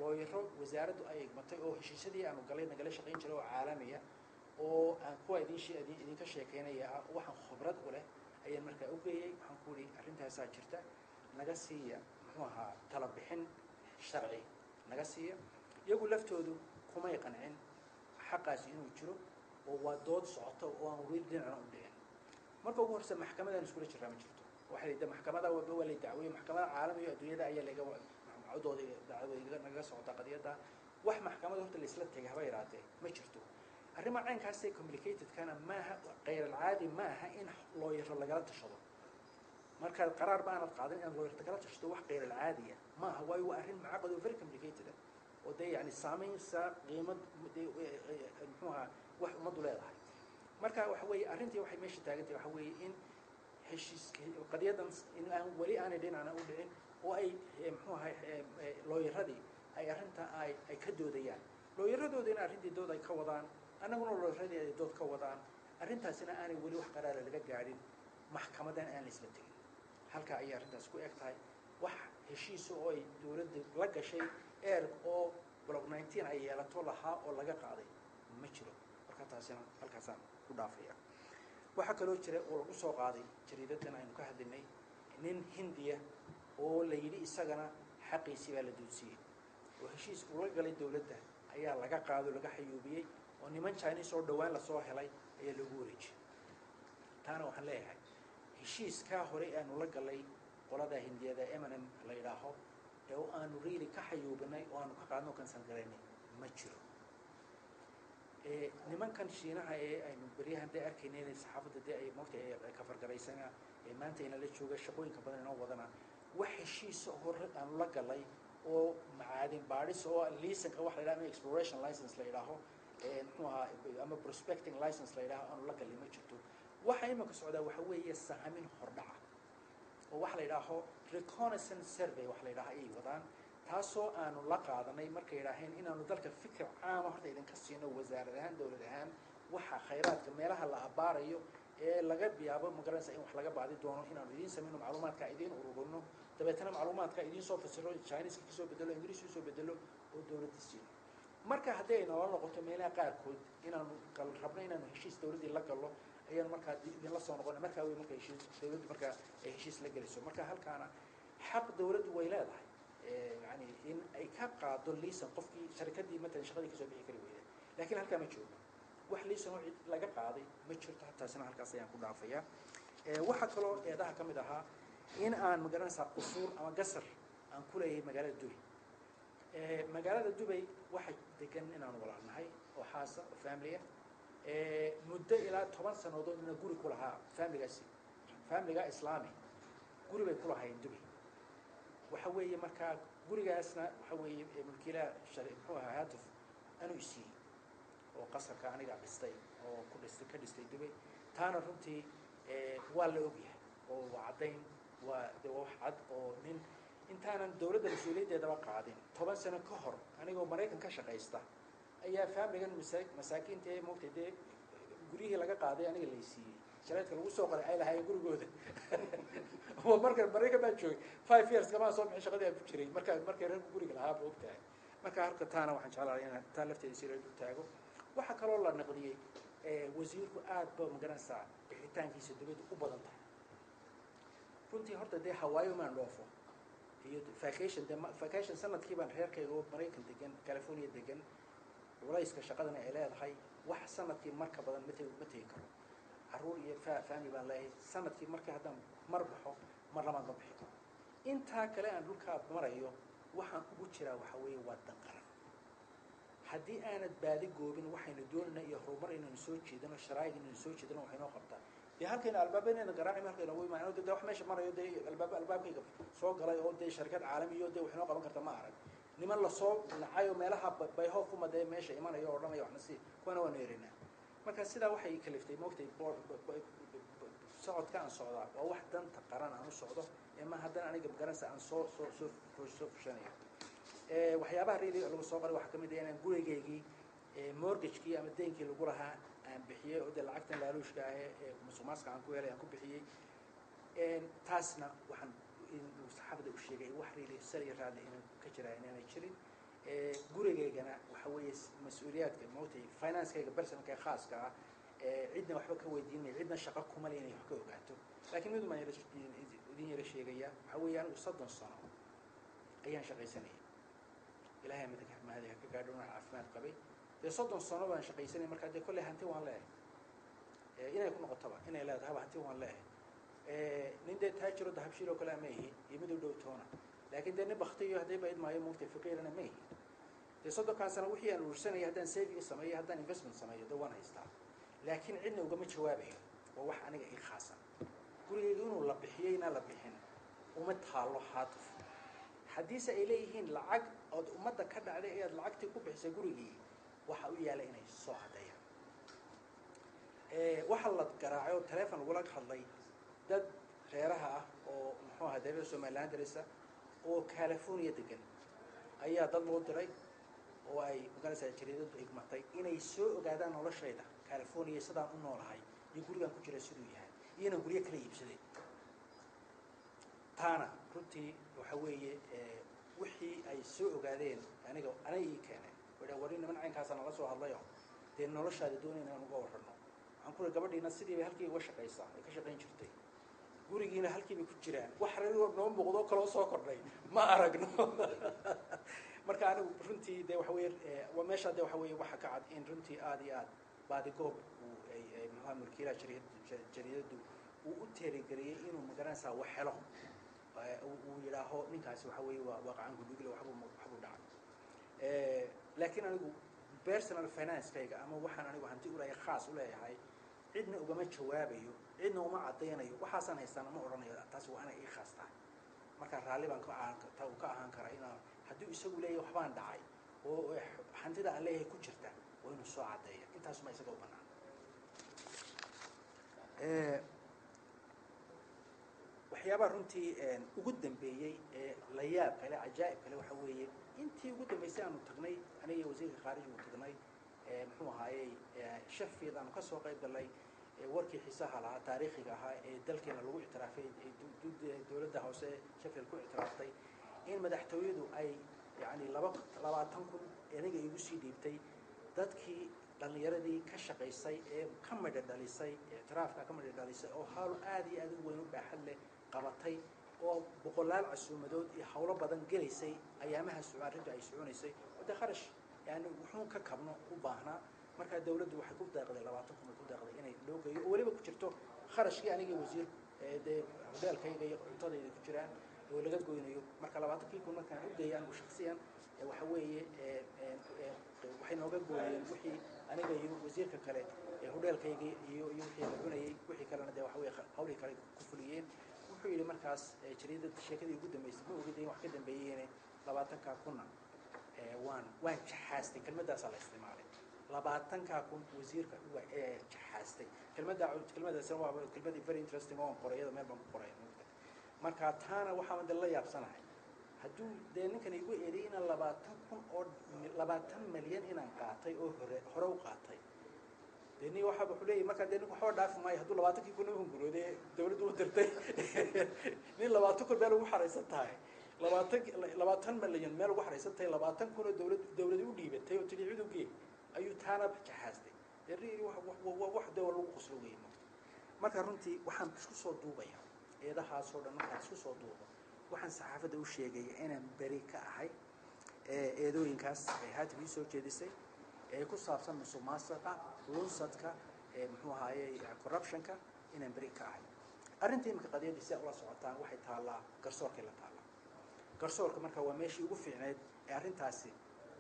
looyaro wasaaraddu ay egmatay oo heshiisyadii aanu galay nagala shaqayn jiray oo caalamiya oo aan kuwa idinka sheekeynaya waxaan khibrad u leh ayaan markaa u geeyey waxaan ku yidhi arrintaasaa jirta naga siiya muxuu ahaa tala bixin sharci naga siiya iyagu laftoodu kumay qancin xaqaasi inuu jiro oo waa dood socoto oo aan weli dhinacna u dhicin marka ugu horse maxkamadaan iskula jiraa ma jirto waxa la maxkamada waa la dacweeyey maxkamada caalamiga adduunyada ayaa laga dacwadooda naga socota qadiyada wax maxkamada horta la isla tagay haba yaraatee ma jirto arrimaha caynkaasay complicated kana maaha غير العادي maaha in looyaro lagala tashado marka qaraar baan qaadan in looyaro lagala tashado wax غير العادي maaha way waa arrin macaqad oo very complicated oo day yani saameynsa qiimad muxuuha wax umadu leedahay marka waxa weeye arrintii waxay meesha taagantay waxa weeye in heshiiska qadiyadan in aan wali aan dhinacna u dhicin oo ay muxuuha looyaradii ay arrinta ay ka doodayaan looyaradooda in arrintii dood ay ka wadaan annaguna looyaradii ay dood ka wadaan arrintaasina aanay wali wax qaraar laga gaarin maxkamadan aan la isla tegin halka ay arrintaas ku eg tahay wax heshiis oo ay dawladda la gashay oo block 19 ay yeelato lahaa oo laga qaaday ma jiro marka taasina halkaasaan ku dhaafaya waxa kaloo jira oo lagu soo qaaday jariidadan aynu ka hadlinay nin Hindiya oo la yiri isagana xaqiisii baa la doodsiiyay oo heshiis uu la galay dawladda ayaa laga qaado laga xayuubiyay oo niman Chinese oo dhawaan la soo helay ayaa lagu wareejiyay taana waxaan leeyahay heshiiska hore aanu la galay qolada Hindiyada M&M la yiraahdo oo aanu really ka xayuubinay oo aanu ka qaadno kansan gareynay ma jiro nimankan Shiinaha aynu bariyahan arkaynay saxaafadda ay moogtay ay ka fargaraysana maanta in la joogo shaqooyinka badan oo wadana wax heshiis hore aanu la galay oo macaadin baadhis oo liisanka wax la yiraahdo exploration license la yiraahdo ama prospecting license la yiraahdo aanu la galay ma jirto waxa imika socda waxa weeye sahamin hordhaca oo wax la yiraahdo reconnaissance survey wax la yiraahdo ay wadaan taasoo aanu la qaadanay markay yiraahdeen inaanu dalka fikir caam ah idin ka siino wasaaradahan dawladahan waxa khayraadka meelaha la abaarayo ee laga biyaabo magaranaysa in wax laga baadi doono inaanu idin sameeyno macluumaadka idin ururino dabeetana macluumaadka idin soo fasiro Chinese ka soo bedelo English soo bedelo oo dawladda siiyo marka haddii ay nolol noqoto meelaha qaarkood inaanu rabno inaanu heshiis dawladdii la gallo ayaan markaa idinla soo noqona markaa wey marka heshiis dawladdu markaa ay heshiis la gelayso marka halkaana xaq dawladdu way leedahay yani in ay ka qaado liisan qofkii sharikadii matalan shaqadii kasoo bixi kari weyda laakiin halkaa ma joogo wax liisan oo cid laga qaaday ma jirto hataasina halkaas ayaan ku dhaafayaa waxaa kaloo eedaha ka mid ahaa in aan magaranaysaa qusuur ama gasar aan ku leeyahay magaalada dubay magaalada dubay waxay degan inaan walaalnahay oo xaasa oo family ah muddo ilaa 10 sanadood ina guri ku lahaa familiga islaami guri bay ku lahaayeen dubay waxa weeye markaa gurigaasna waxa weeye mulkiilaha muxuu ahaa haatuf anuu isiiyey oo qasarka aniga dhistay oo ka dhistay dubay taana runtii waa la ogyahay oo waa caddayn waa wax cad oo nin intaanan dawladda mas-uuliyaddeedaba qaadin 10 sano ka hor anigoo maraykan ka shaqaysta ayaa familigan masaakiinta ee moogtay dee guryihii laga qaaday aniga la siiyey shaleedka lagu soo qoray ay lahaayeen gurigooda oo marka maraykan baan joogay 5 years kamaa soo bixin shaqadii aan ku jiray markay reerku guriga lahaa ba ogtahay marka halka taana waxaan jeclahay inaan taa lafteeda si reer u taago waxaa kaloo la naqdiyey wasiirku aad ba magaranaysaa bixitaankiisa dawladda u badan tahay runtii horta dee hawaayo maan dhoofo iyo vacation sanadkii baan reerkayga oo maraykan degan california degan culayska shaqadana ay leedahay wax sanadkii marka badan ma tegi karo caruur iyo family baan leeyahay sanadkii markii haddaan mar baxo mar labaad ma bixi karo intaa kale aan dhulkaa marayo waxaan ugu jiraa waxa weeye waa danqaran haddii aanad baadi goobin waxaynu doonayna iyo horumar inaynu soo jeedano sharaa'id inaynu soo jeedano waxay noo qabtaa dee halkayna albaabeenayna garaacay halkayna way maano dee wax meesha marayo dee albaabkayga soo galay oo dee shirkad caalami iyo dee wax noo qaban karta ma arag niman la soo nacayo meelaha bayhoof kuma dee meesha imanayo oo dhan waxna si kuwana waanu erinaa marka sidaa waxay kaliftay moogtay socodka aan socdaa waa wax danta qaran aan u socdo ma haddana aniga magaranaysa aan soo fushanayo waxyaabaha reeli lagu soo qoray waxaa ka mid ah inaan gurigaygii mortgagekii ama deynkii lagu lahaa aan bixiyey oo dee lacagtan laaluushka ah ee musuqmaasuqa aan ku helay aan ku bixiyey taasna waxaan saxaafada u sheegay wax reeli sal iyo raali inaan ka jiraa inaanay jirin gurigaygana waxa weeye mas-uuliyaadka moogtay financekayga personalka khaaska ah cidna waxba ka weydiinaya cidna shaqo kuma le inay wax ka ogaato laakiin mid maan idin yara sheegaya waxa weeye anigu 30 sano ayaan shaqaysanayay ilaahay mahadi ka gaadho inaan caafimaad qabay dee 30 sano baan shaqaysanay markaa dee kolley hanti waan leeyahay inay ku noqotaba inay leedahay hanti waan leeyahay nin dee taajiro dahabshiil oo kale ma ihi iyo mid u dhow toona laakiin dee nin baktiyo haddii bayd maayo moogtay faqiirana ma ihi dee 30 sano wixii aan urursanayay haddaan saving sameeyo haddaan investment sameeyo dee waan haystaa laakiin cidna ugama jawaabayo waa wax aniga ii khaasan gurigayga inuu la bixiyeyna la bixin uma taalo haatuf haddiise ay leeyihiin lacag ood ummadda ka dhacday ee aad lacagtii ku bixisay gurigii waxa u yaala inay soo caddeeyaan waxa la garaacay oo telefoon lagula hadlay dad reeraha ah oo muxuu ahaa reer Somaliland darisa oo California degan ayaa dad loo diray oo ay magaranaysaa jariidadu ay matay inay soo ogaadaan noloshayda California sidaan u noolahay iyo gurigan ku jira siduu yahay iyana guriga kala iibsaday taana runtii waxa weeye wixii ay soo ogaadeen aniga ii keenay wari niman caynkaas nala soo hadlayo dee noloshaada doonayna aan uga warrano waxaan ku gabadhiina sidii bay halkii uga shaqaysaa ay ka shaqayn jirtay gurigiina halkii bay ku jiraan wax reero noo muuqdo kala soo kordhay ma aragno marka anigu runtii dee waxa weeye waa meesha dee waxa weeye waxa ka cad in runtii aad iyo aad baadigoob ay muxuu mulkiilaha jariidadu uu u teerigeliyay inuu magaranaysaa wax helo uu yidhaaho ninkaasi waxa weeye waa waaqacan gudugile waxbuu dhacay laakiin anigu personal financekayga ama waxaan anigu hanti u leeyahay khaas u leeyahay cidna ugama jawaabayo cidna uma caddaynayo waxaasaan haystaan ma odhanayo taasi waa anay ii khaas tahay marka raalli baan ka ahaan karaa inaan haddii isagu leeyahay waxbaan dhacay oo hantida aan leeyahay ku jirta waa inuu soo caddeeya intaasuma isaga u bannaan waxyaabaha runtii ugu dambeeyey ee la yaab kale cajaa'ib kale waxa weeye intii ugu dambeysay aanu tagnay aniga wasiirka khaarijigu tagnay muxuu ahaayey Sheffield aanu ka soo qayb galnay warkii xiisaha lahaa taariikhiga ahaa ee dalkeena lagu ictiraafay dowladda hoose Sheffield ku ictiraaftay in madaxtooyadu ay يعني labaatan kun aniga igu sii dhiibtay dadkii dhalinyaradii ka shaqaysay ee ka midha dhalisay اعتراafka ka midha dhalisay oo hawl aad iyo aad u weyn u baaxad leh qabatay oo boqolaal casuumadood iyo hawlo badan gelaysay ayaamaha suuqarinta ay soconaysay wada kharash yani wuxuu ka kabno u baahnaa marka dawladdu waxay ku deeqday 20 kun ku deeqday inay loo geeyo oo waliba ku jirto kharashkii aniga wasiir ee hogaalkayga iyo cuntadayda ku jiraan oo laga goynayo marka 20 kun markaan u geeyaan u shakhsiyan waxa weeye waxay nooga gooyeen wixii aniga iyo wasiirka kale ee hogaalkayga iyo wixii la cunayay wixii kalena waxa weeye hawlii kale ku fuliyeen wuxuu yiri markaas jariidada sheekadii ugu dambeysay ma ogeeyeen wax ka dambeeyeen 20 kunna waan jaxaastay kelmadaas la isticmaalay 20 kun wasiirka jaxaastay kelmadaas waa kelmad very interesting oo qorayada meel baan ku qoray marka taana waxa aan la yaabsanahay haduu ninkan igu eeday in 20 kun oo 20 milyan inaan qaatay oo hore u qaatay deeni waxa uu leeyahay marka deeni waxa dhaaf maay haduu 20 kun oo gurooday dawladdu u dirtay nin 20 kun meel ugu xareysan tahay 20 milyan meel ugu xareysan tahay 20 kun oo dawladdu u dhiibatay oo tiliicid u geey ayuu taana jaxaastay deeni wax dawlad ugu qoslo weeyno marka runtii waxaan isku soo duubaya eedahaas oo dhan waxaan isku soo duubo waxaan saxaafada u sheegay inaan bari ka ahay eedooyinkaas ay haatan soo jeedisay ee ku saabsan musuqmaasuqa lunsadka muxuu ahaayay corruptionka inaan bari ka ahay arrintii imka qadiyadiisa ula socotaan waxay taalaa garsoorka la taalaa garsoorka marka waa meeshii ugu fiicneed ee arrintaasi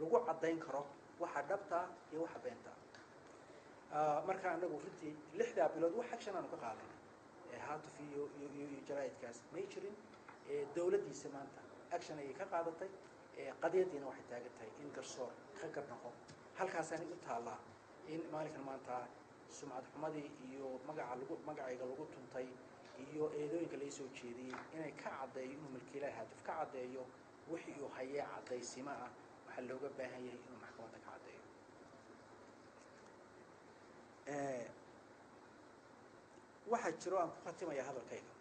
lagu cadeyn karo waxa dhabta iyo waxa beenta marka anagu runtii 6 bilood wax action aan ka qaadanay haatuf iyo jaraa'idkaas ma jirin dawladdiisa maanta action ay ka qaadatay qadiyadiina waxay taagan in garsoor ka garnaqo halkaas aan u taalaa in maalinkan maanta sumcad xumadii iyo magacayga lagu tuntay iyo eedooyinka la soo jeediyay inay ka cadeeyo inuu milkiilaha haatuf ka cadeeyo wixii uu hayay cadeysima ah waxa looga baahan yahay inuu maxkamadda ka cadeeyo waxa jiro aan ku khatimaya hadalkayga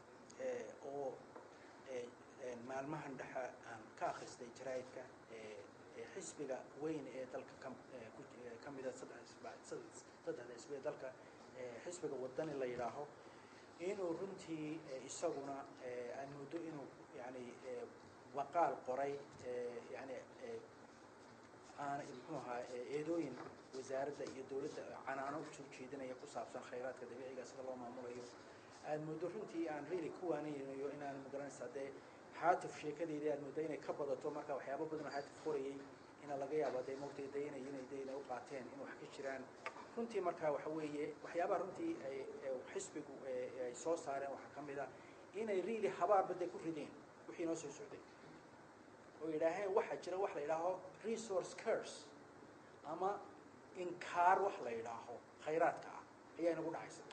oo maalmahan dhaxa aan ka akhristay jaraa'idka xisbiga weyn ee dalka kamida saddex xisbi dalka xisbiga wadani la yiraaho inuu runtii isaguna aan muddo inuu yani waqaal qoray yani aan muxuuha eedooyin wasaaradda iyo dawladda canaano u soo jeedinaya ku saabsan khayraadka dabiiciga sida loo maamulayo aan muddo runtii aan really ku waanaynayo inaan magaranaysa dee haatuf sheekadeedii aan muddo inay ka badato marka waxyaabo badan oo haatuf qorayay ina laga yaabo dee moogtay inay u qaateen in wax ka jiraan runtii marka waxa weeye waxyaabaha runtii xisbigu ay soo saareen waxa ka mid ah inay really habaar badda ku rideen wixii noo soo socday oo yidhaaheen waxa jira wax la yidhaaho resource curse ama inkaar wax la yidhaaho khayraadka ah ayaa inagu dhacaysa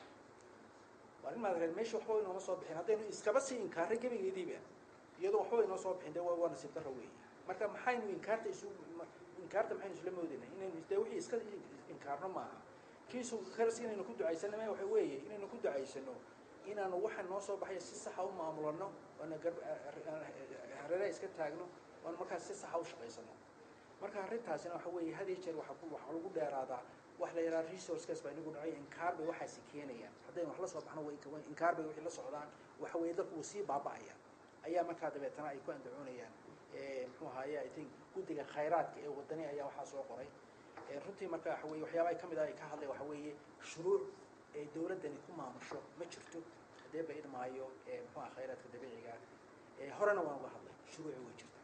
warin maadreed meesha waxba inoo soo bixin haddaynu iskaba sii inkaaray gebigeediiba iyadoo waxba inoo soo bixin dee waa nasiib darro weeye marka maxaynu inkaarta maxaynu isla moodaynaa inaynu dee wixii iska inkaarno maaha kiisu karas inaynu ku ducaysano ma waxa weeye inaynu ku ducaysano inaanu waxa noo soo baxay si sax ah u maamulano oo hareeraha iska taagno oo markaas si sax ah u shaqaysano marka arrintaasina waxa weeye had iyo jeer waxa lagu dheeraadaa wax la yiraahdo resources baa inagu dhacay inkaar bay waxaasi keenayaan haddaynu wax la soo baxno way inkaar bay wixii la socdaan waxa weeye dadku uu sii baaba'aya ayaa markaa dabeetana ay ku andacoonayaan muxuu ahaayay I think guddiga khayraadka ee wadani ayaa waxaa soo qoray runtii marka waxa weeye waxyaabaha ka mid ah ay ka hadlay waxa weeye shuruuc ee dawladdani ku maamusho ma jirto hadee ba idmaayo muxuu ahaa khayraadka dabiiciga horena waan uga hadlay shuruuci way jirtaa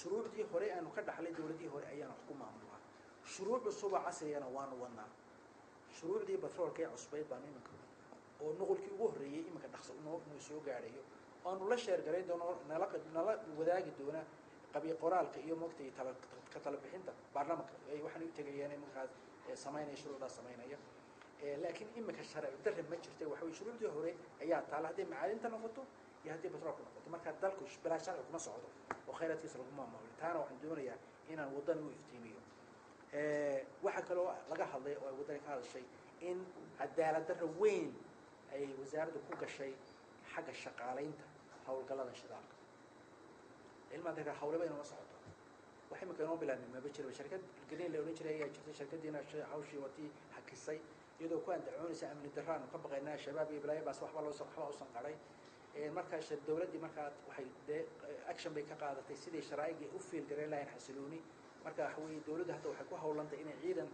shuruucdii hore aanu ka dhaxlay dawladdii hore ayaan wax ku maamulnaa shuruuc cusub casriyana waanu wadnaa shuruucdii batroolka ee cusbeyd baan iminka oo nuqulkii ugu horreeyay iminka dhaqso inoo soo gaadhayo aanu la sheer garay doono nala wadaagi doona qabiil qoraalka iyo moogtay ka tala bixinta baarlamaanka ay waxaan u tagayeen markaas sameynaya shuruucda sameynaya laakiin iminka sharci darre ma jirtay waxa weeye shuruucdii hore ayaa taala hadii macaalinta noqoto iyo hadii batroolka noqoto marka dalku bilaa sharci kuma socdo oo khayraadkiisa lagu maamulo taana waxaan doonayaa inaan wadan u iftiimiyo waxa kale oo laga hadlay oo wadani ka hadashay in cadaalad darro weyn ay wasaaraddu ku gashay xagga shaqaaleynta hawlgallada shidaalka ilmaha dadka hawlaba inoo socoto waxay ma keenoo bilaabmay ma bajiro shirkad green la oran jiray ayaa jirtay shirkadiina hawshii watii hakisay iyadoo ku andacoonaysa amni darraan ka baqaynaa shabaab iyo bilaay baas waxba loo soo waxba u sanqaray markaa dawladdii markaa waxay action bay ka qaadatay sidii sharaa'iga u fiil gareyn lahayn xasilooni marka waxa weeye dawladda hadda waxay ku hawlantay inay ciidan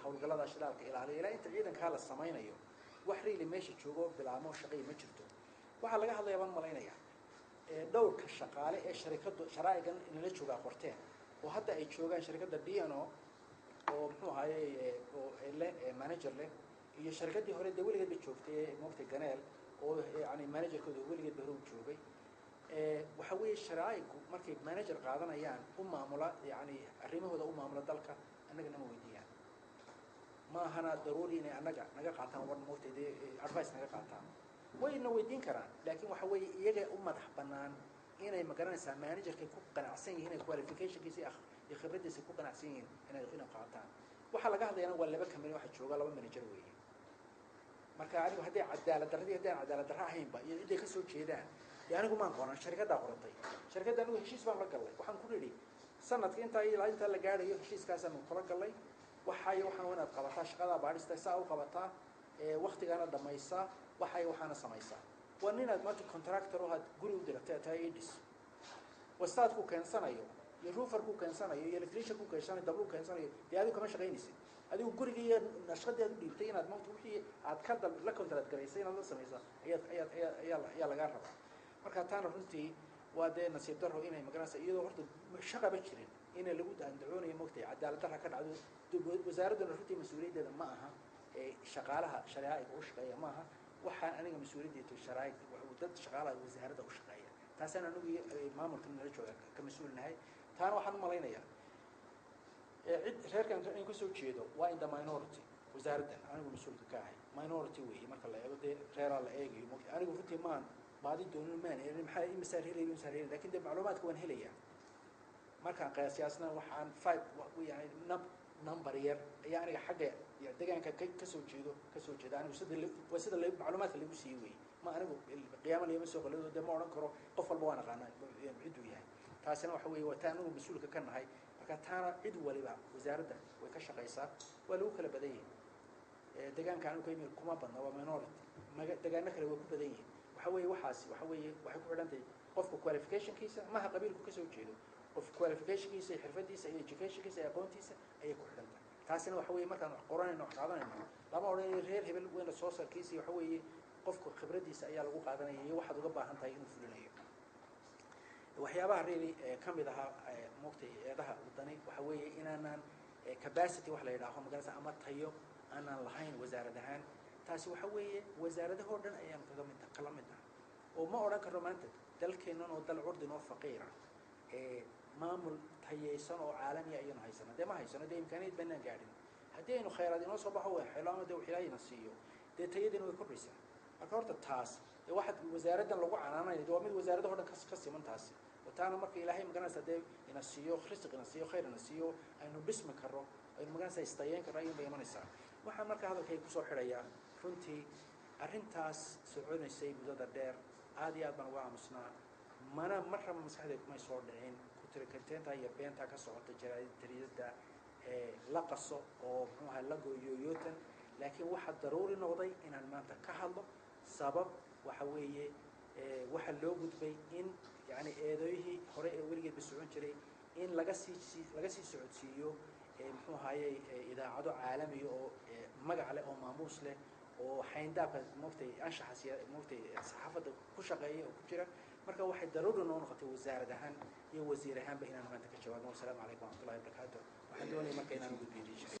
hawlgallada shidaalka ilaaliyo ilaa inta ciidankaa la samaynayo wax riili meesha joogo bilaamo shaqay ma jirto waxaa laga hadlayaa baan malaynayaa dhowrka shaqaale ee sharikadu sharaa'igan inala joogaa qorteen oo hadda ay joogaan shirkadda DNO oo muxuu ahaayey oo leh manager leh iyo shirkaddii hore dee weligeed bay joogtay moogtay ganeel oo yani managerkooda weligeed ba hore u joogay waxa weeye sharaa'igu markay manager qaadanayaan u maamula yani arrimahooda u maamula dalka annagana ma weydiiyaan ma ahana daruuri inay annaga naga qaataan war moogtay dee advice naga qaataan wayna weydiin karaan laakiin waxa weeye iyaga u madax bannaan inay magaranaysaa managerkay ku qanacsan yihiin inay qualificationkiisa iyo khibraddiisa ku qanacsan yihiin inay qaataan waxaa laga hadlayana waa laba company waxa jooga laba manager weeye marka anigu hadday cadaalad darradii haddaan cadaalad darra ahaynba iyo ciday ka soo jeedaan dee anigu maan qoran shirkaddaa qorantay shirkadda anigu heshiis baan la gallay waxaan ku nidhi sanadka intaa ilaa intaa la gaadhayo heshiiskaasaan kula gallay waxaayo waxaan inaad qabataa shaqadaa baadhista saa u qabataa waktigaana dhamaysaa waxaayo waxaana samaysaa waa ninaad maanta contractor oo aad guri u diratay taa idis wastaad ku keensanayo iyo roofer ku keensanayo iyo electrician ku keensanayo dablu keensanayo dee adigu kama shaqaynaysid adigu gurigii iyo nashqadii aad u dhiibtay inaad maanta wixii aad ka la contract garaysay inaad la samaysaa ayaa lagaa rabaa marka taana runtii waa dee nasiib darro inay magaranaysa iyadoo horta shaqaba jirin inay lagu daandacoonayo moogtay cadaalad darra ka dhacdo wasaaradduna runtii mas-uuliyaddeeda ma aha shaqaalaha sharaa'iga u shaqeeya ma aha waxaan aniga mas-uuliyaddeedu sharaa'ig dad shaqaalaha wasaaradda u shaqeeya taasaan anigu maamulka nala jooga ka mas-uulnahay taana waxaan u malaynayaa cid reerkan in ka soo jeedo waa in the minority wasaaraddan anigu mas-uulka ka ahay minority weeye marka la eego dee reeraa la eegayo anigu runtii maan baadi doonin maan helin maxaa imisaar helayo imisaar helin lakin dee macluumaadka waan helayaa markaan qiyaasyaasna waxaan yani number yar ayaa aniga xagga deegaanka kasoo jeeda anigu sida macluumaadka lagu siiyey weeye ma anigu qiyaama lama soo qalido dee ma odhan karo qof walba waan aqaanaa cidduu yahay taasina waxa weeye waa taa anigu mas-uulka ka nahay marka taana cid waliba wasaaradda way ka shaqaysaa waa lagu kala badan yihin deegaanka anigu ka kuma badna waa minority deegaano kale waa ku badan yihin waxa weeye waxaasi waxa weeye waxay ku xidhan tahay qofka qualificationkiisa maha qabiilku kasoo jeedo qof qualificationkiisa iyo xirfadiisa iyo educationkiisa iyo aqoontiisa ayay ku xidhan tahay taasina waxa weeye markaan wax qoranayno wax qaadanayno lama odhan reer hebel weyna soo sarkiisa waxa weeye qofka khibraddiisa ayaa lagu qaadanaya iyo waxaad uga baahan tahay inuu fulinayo waxyaabaha really ka mid ahaa moogtay eedaha wadani waxa weeye inaanaan capacity wax la yidhaaho magarasa ama tayo aanaan lahayn wasaarad ahaan taasi waxa weeye wasaaradahoo dhan ayaan kala mid ah oo ma odhan karno maanta dalkeennan oo dal curdin oo faqiira maamul tayaysan oo caalamiya ayaynu haysana dee ma haysano dee imkaaniyad baynaan gaadhin haddii aynu khayraad inoo soo baxo way xelo ama dee ilaahayna siiyo dee tayadiina way kordhaysaa marka horta taas dee waxaad wasaaraddan lagu canaanaya dee waa mid wasaaradaho dhan ka siman taasi oo taana marka ilaahay magaranaysa dee ina siiyo risiq ina siiyo khayr ina siiyo aynu dhismi karro aynu magaranaysa istayeyn karro ayuun bay imanaysaa waxaan marka hadalkay kusoo xidhayaa runtii arrintaas soconaysay muddada dheer aad iyo aad baan uga aamusnaa marraba maskaxdeedu may soo dhicin kutirkanteenta iyo beentaa ka socota jariidadda la qaso oo muxuu ahaa la gooyooyootan laakiin waxaa daruuri noqday inaan maanta ka hadlo sabab waxa weeye waxaa loo gudbay in yani eedooyihii hore ee weligeedba socon jiray in laga sii socodsiiyo muxuu ahaayey idaacado caalamiya oo magac leh oo maamuus leh oo xayndaabka moogtay anshaxas moogtay saxaafadda ku shaqeeya oo ku jira marka waxay daruuri noo noqotay wasaarad ahaan iyo wasiir ahaanba inaan maanta ka jawaabno wasalaamu calaykum waraxmatullahi wabarakaatu waxaan doonaya marka inaan gudbiyo